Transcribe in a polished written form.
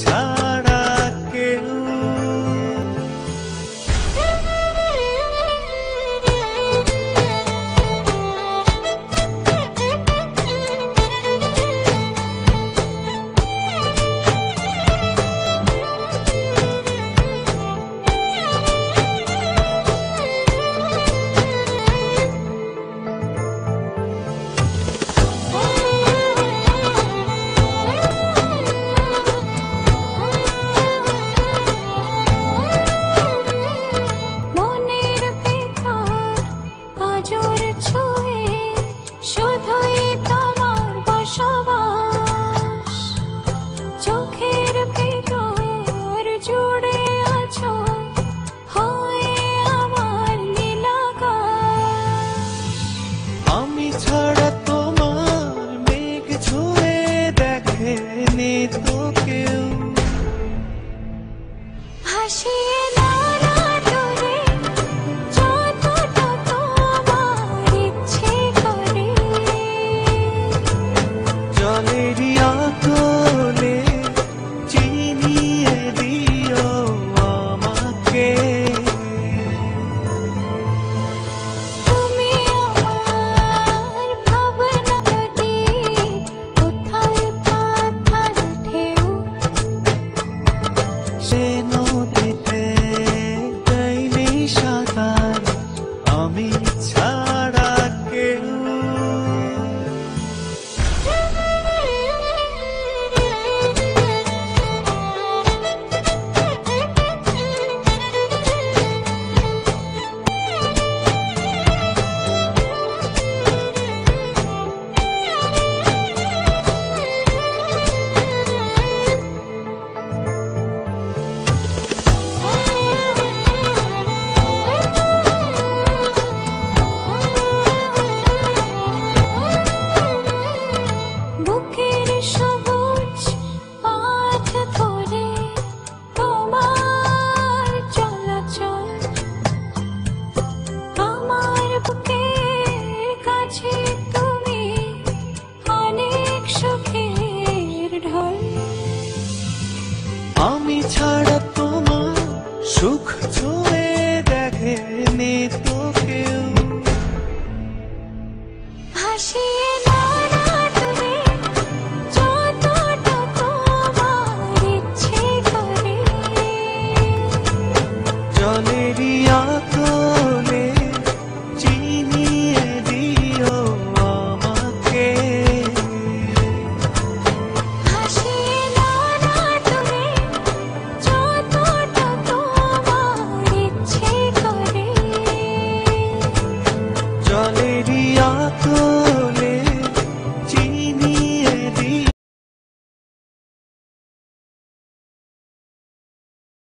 ছাড়া কেউ। আমি ছাড়া তোমার মেঘ ছুঁয়ে দেখেনি তো কেউ। ভাসিয়ে নাও দূরে যতটা তোমার ইচ্ছে করে, জলেরই আতলে চিনিয়ে দিও আমাকে। তুমি আমার ভাবনা নদী, কোথায় পাথার ঢেউ, সে নদীতে দেয়নি সাঁতার আমি ছাড়া কেউ। বুকের সবুজ পাঠ ধরে তোমার চলাচল, আমার বুকের কাছে তুমি অনেক সুখের ঢল। আমি ছাড়া তোমার সুখ ছুঁয়ে